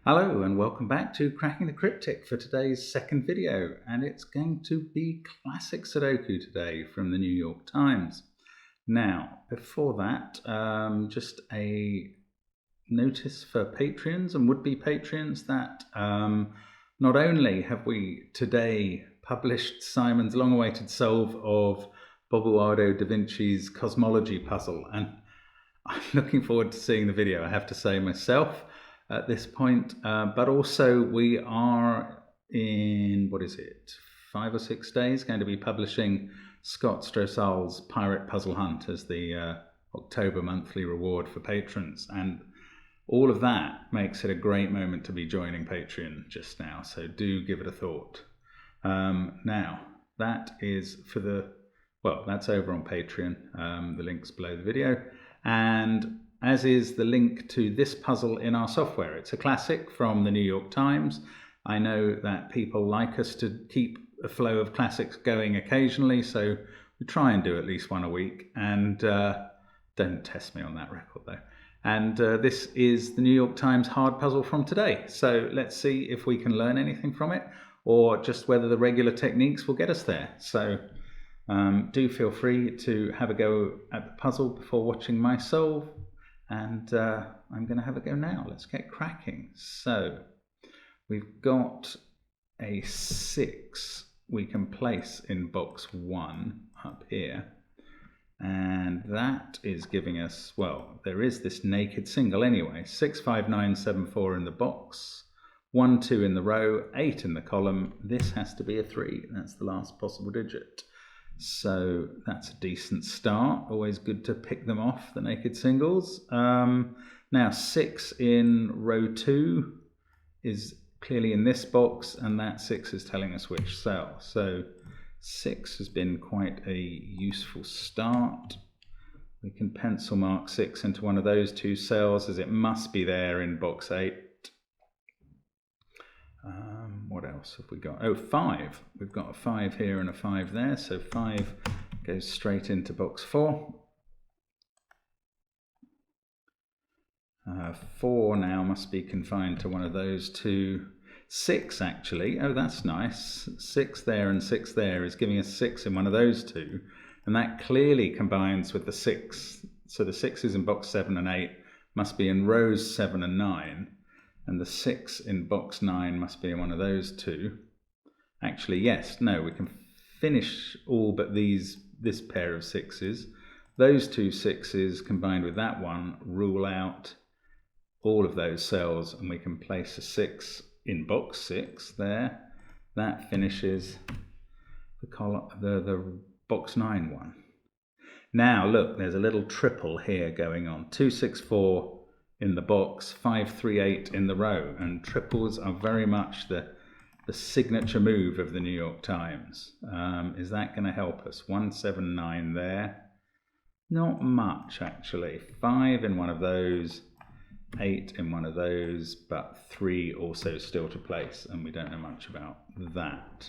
Hello and welcome back to Cracking the Cryptic for today's second video, and it's going to be classic Sudoku today from the New York Times. Now, before that, just a notice for Patreons and would-be Patreons that not only have we today published Simon's long-awaited solve of Bobuardo da Vinci's cosmology puzzle, and I'm looking forward to seeing the video, I have to say myself, at this point, but also we are in, 5 or 6 days, going to be publishing Scott Strossal's Pirate Puzzle Hunt as the October monthly reward for patrons, and all of that makes it a great moment to be joining Patreon just now, so do give it a thought. Now, that is for that's over on Patreon, the link's below the video, and as is the link to this puzzle in our software. It's a classic from the New York Times. I know that people like us to keep a flow of classics going occasionally, so we try and do at least one a week, and don't test me on that record though. And this is the New York Times hard puzzle from today, so let's see if we can learn anything from it, or just whether the regular techniques will get us there. So do feel free to have a go at the puzzle before watching my solve. And I'm going to have a go now. Let's get cracking. So we've got a 6 we can place in box 1 up here. And that is giving us, well, there is this naked single anyway. 6, 5, 9, 7, 4 in the box. 1, 2 in the row, 8 in the column. This has to be a 3. That's the last possible digit. So that's a decent start. Always good to pick them off, the naked singles. Now 6 in row 2 is clearly in this box, and that 6 is telling us which cell. So 6 has been quite a useful start. We can pencil mark 6 into one of those 2 cells, as it must be there in box 8. What else have we got? Oh, 5. We've got a 5 here and a 5 there, so 5 goes straight into box 4. 4 now must be confined to one of those 2. 6 actually, oh that's nice. 6 there and 6 there is giving us 6 in one of those 2, and that clearly combines with the 6. So the 6 is in box 7 and 8, must be in rows 7 and 9. And the 6 in box 9 must be in one of those 2. Actually, yes, no, we can finish all but this pair of 6s. Those 2 6s combined with that one rule out all of those cells, and we can place a 6 in box 6 there. That finishes the box 9 one. Now look, there's a little triple here going on. 2, 6, 4 in the box, 5, 3, 8 in the row, and triples are very much the signature move of the New York Times. Is that going to help us? 1, 7, 9 there. Not much actually. 5 in one of those, 8 in one of those, but 3 also still to place, and we don't know much about that.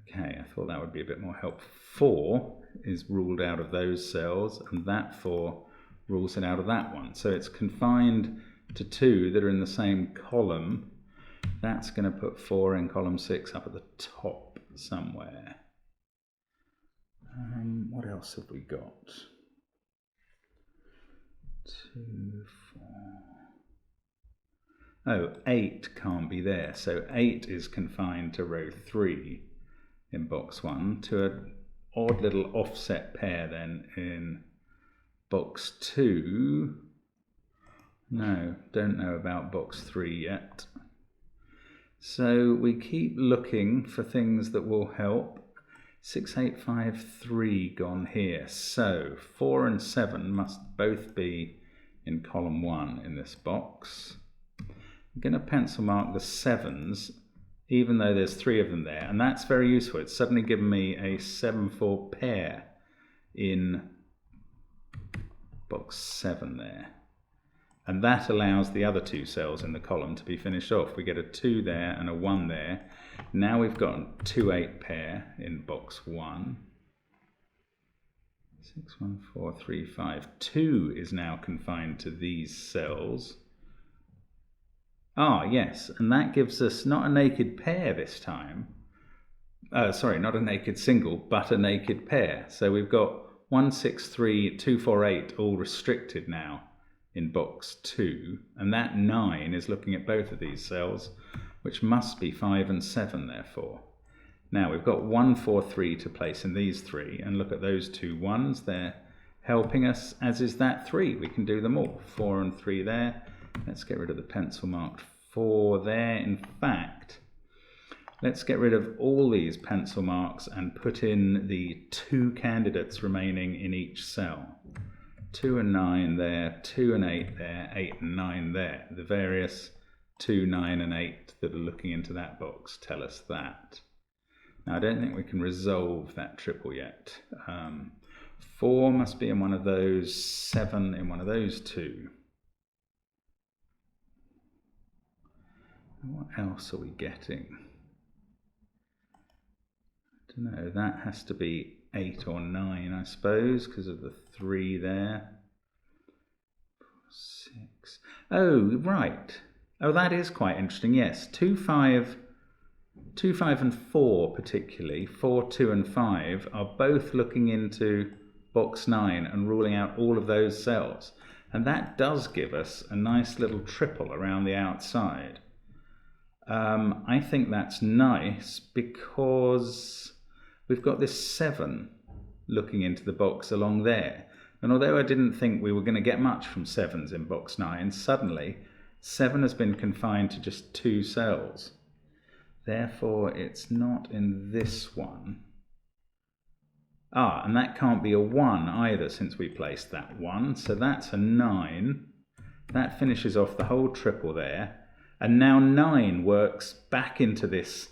Okay, I thought that would be a bit more helpful. 4 is ruled out of those cells, and that 4 rules it out of that one. So it's confined to 2 that are in the same column. That's going to put 4 in column 6 up at the top somewhere. What else have we got? 2, 4. Oh, 8 can't be there. So 8 is confined to row 3 in box 1, to an odd little offset pair then in box 2. No, don't know about box 3 yet. So we keep looking for things that will help. 6, 8, 5, 3 gone here. So 4 and 7 must both be in column 1 in this box. I'm going to pencil mark the 7s, even though there's 3 of them there. And that's very useful. It's suddenly given me a 7-4 pair in box 7 there, and that allows the other 2 cells in the column to be finished off. We get a 2 there and a 1 there. Now we've got a 2-8 pair in box 1. 6, 1, 4, 3, 5. 2 is now confined to these cells. Ah, yes, and that gives us not a naked pair this time. Sorry, not a naked single, but a naked pair. So we've got 1, 6, 3, 2, 4, 8 all restricted now in box 2, and that 9 is looking at both of these cells, which must be 5 and 7 therefore. Now we've got 1, 4, 3 to place in these 3, and look at those 2 1s, they're helping us, as is that 3. We can do them all. 4 and 3 there. Let's get rid of the pencil marked 4 there. In fact, let's get rid of all these pencil marks and put in the 2 candidates remaining in each cell. 2 and 9 there, 2 and 8 there, 8 and 9 there. The various 2, 9 and 8 that are looking into that box tell us that. Now I don't think we can resolve that triple yet. 4 must be in one of those, 7 in one of those 2. What else are we getting? I don't know, that has to be 8 or 9, I suppose, because of the 3 there. 6. Oh, right. Oh, that is quite interesting, yes. 2, 5 and 4 particularly, 4, 2 and 5 are both looking into box 9 and ruling out all of those cells. And that does give us a nice little triple around the outside. I think that's nice because we've got this 7 looking into the box along there. And although I didn't think we were going to get much from 7s in box 9, suddenly 7 has been confined to just 2 cells. Therefore, it's not in this one. Ah, and that can't be a 1 either since we placed that 1. So that's a 9. That finishes off the whole triple there. And now 9 works back into this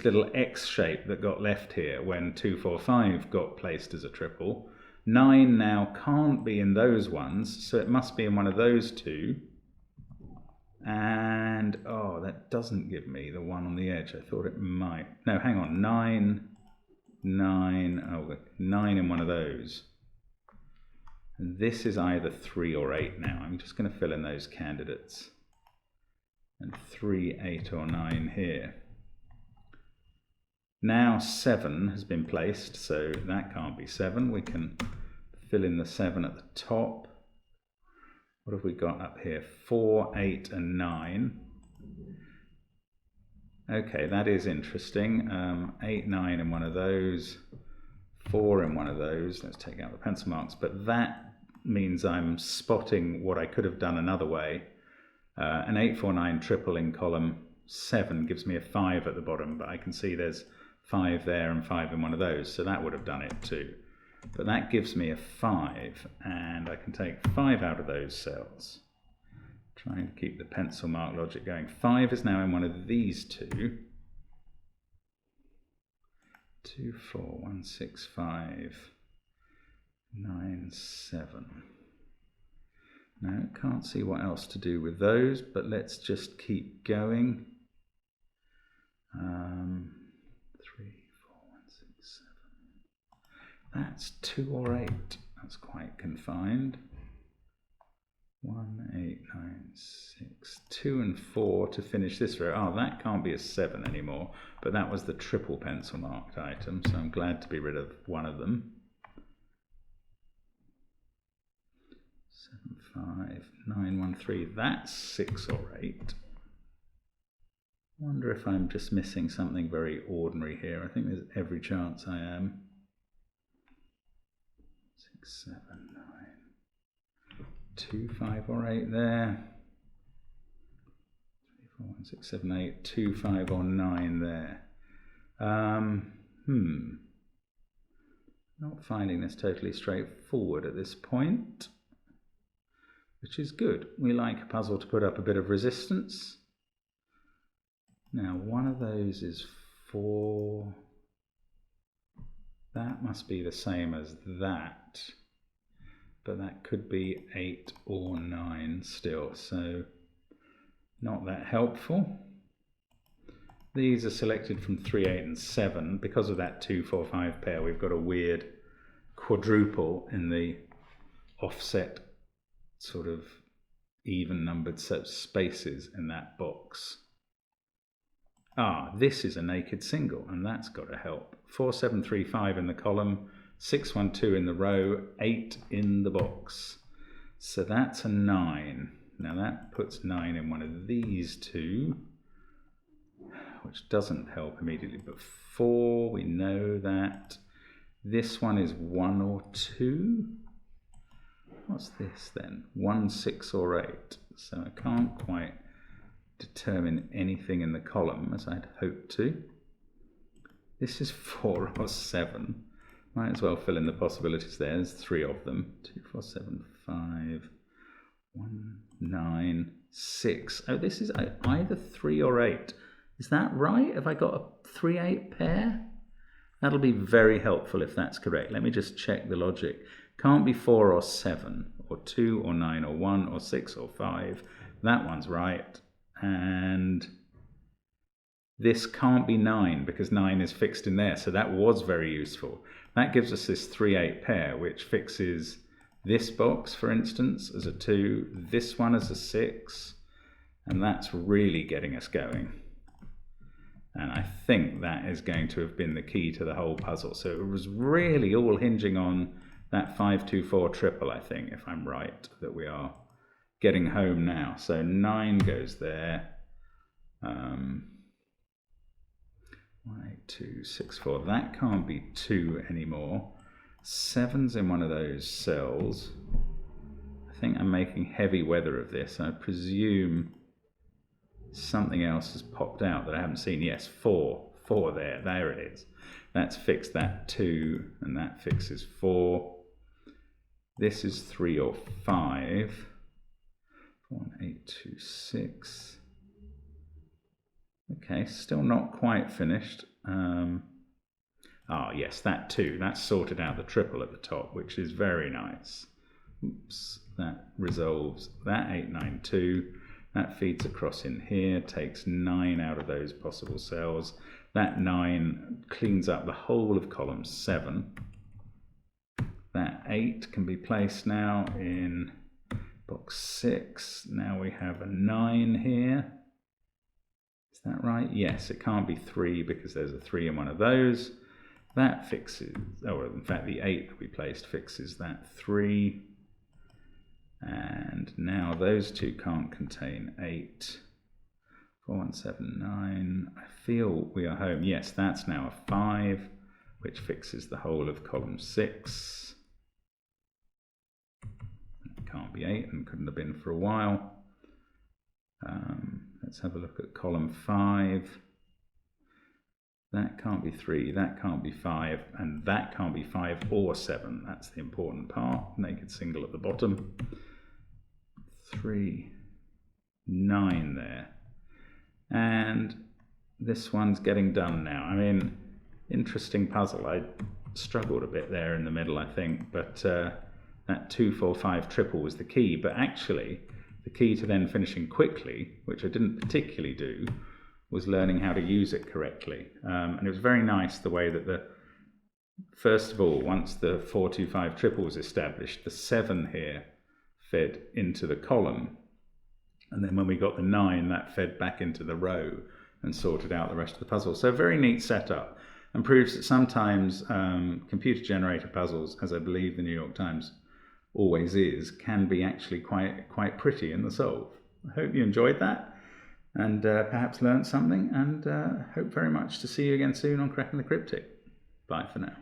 little X shape that got left here when 2, 4, 5 got placed as a triple. 9 now can't be in those ones, so it must be in one of those 2. And, oh, that doesn't give me the one on the edge. I thought it might. No, hang on. 9, 9, oh, 9 in one of those. And this is either 3 or 8 now. I'm just going to fill in those candidates. And 3, 8 or 9 here. Now 7 has been placed, so that can't be 7. We can fill in the 7 at the top. What have we got up here? 4, 8 and 9. Okay, that is interesting. 8, 9 in one of those. 4 in one of those. Let's take out the pencil marks. But that means I'm spotting what I could have done another way. An 8, 4, 9 triple in column 7 gives me a 5 at the bottom, but I can see there's 5 there and 5 in one of those, so that would have done it too. But that gives me a 5, and I can take 5 out of those cells. Trying to keep the pencil mark logic going. 5 is now in one of these 2. 2, 4, 1, 6, 5, 9, 7. No, can't see what else to do with those, but let's just keep going. 3, 4, 1, 6, 7. That's 2 or 8. That's quite confined. 1, 8, 9, 6. 2 and 4 to finish this row. Oh, that can't be a 7 anymore, but that was the triple pencil marked item, so I'm glad to be rid of one of them. 7, 5, 9, 1, 3. That's 6 or 8. Wonder if I'm just missing something very ordinary here. I think there's every chance I am. 6, 7, 9. 2, 5 or 8 there. 3, 4, 1, 6, 7, 8. 2, 5 or 9 there. Not finding this totally straightforward at this point, which is good. We like a puzzle to put up a bit of resistance. Now, one of those is 4. That must be the same as that, but that could be 8 or 9 still, so not that helpful. These are selected from 3, 8 and 7. Because of that 2, 4, 5 pair, we've got a weird quadruple in the offset sort of even numbered spaces in that box. This is a naked single, and that's got to help. 4735 in the column, 612 in the row, 8 in the box. So that's a 9. Now that puts 9 in one of these two, which doesn't help immediately, but 4, we know that. This one is 1 or 2. What's this then? 1, 6 or 8. So I can't quite determine anything in the column as I'd hoped to. This is 4 or 7. Might as well fill in the possibilities there. There's 3 of them. 2, 4, 7, 5, 1, 9, 6. Oh, this is either 3 or 8. Is that right? Have I got a 3-8 pair? That'll be very helpful if that's correct. Let me just check the logic. Can't be 4 or 7, or 2 or 9 or 1 or 6 or 5. That one's right. And this can't be 9 because 9 is fixed in there. So that was very useful. That gives us this 3-8 pair, which fixes this box, for instance, as a 2, this one as a 6, and that's really getting us going. And I think that is going to have been the key to the whole puzzle. So it was really all hinging on that 5-2-4 triple, I think, if I'm right, that we are getting home now. So 9 goes there. 1, 8, 2, 6, 4. That can't be 2 anymore. 7's in one of those cells. I think I'm making heavy weather of this. I presume something else has popped out that I haven't seen. Yes, 4. 4 there. There it is. That's fixed that 2, and that fixes 4. This is 3 or 5. 1, 8, 2, 6. Okay, still not quite finished. Yes, that 2. That's sorted out the triple at the top, which is very nice. Oops, that resolves that 8, 9, 2. That feeds across in here, takes 9 out of those possible cells. That 9 cleans up the whole of column 7. That 8 can be placed now in box 6. Now we have a 9 here. Is that right? Yes, it can't be 3 because there's a 3 in one of those. That fixes, or in fact the 8 that we placed fixes that 3. And now those two can't contain 8. 4, 1, 7, 9. I feel we are home. Yes, that's now a 5, which fixes the whole of column 6. It can't be 8 and couldn't have been for a while. Let's have a look at column 5. That can't be 3, that can't be 5, and that can't be 5 or 7. That's the important part. Naked single at the bottom. 3, 9 there. And this one's getting done now. I mean, interesting puzzle. I struggled a bit there in the middle, I think, but that 2, 4, 5 triple was the key. But actually, the key to then finishing quickly, which I didn't particularly do, was learning how to use it correctly. And it was very nice the way that first of all, once the 4, 2, 5 triple was established, the 7 here fed into the column. And then when we got the 9, that fed back into the row and sorted out the rest of the puzzle. So very neat setup, and proves that sometimes computer-generated puzzles, as I believe the New York Times always is, can be actually quite pretty in the solve. I hope you enjoyed that, and perhaps learned something, and hope very much to see you again soon on Cracking the Cryptic. Bye for now.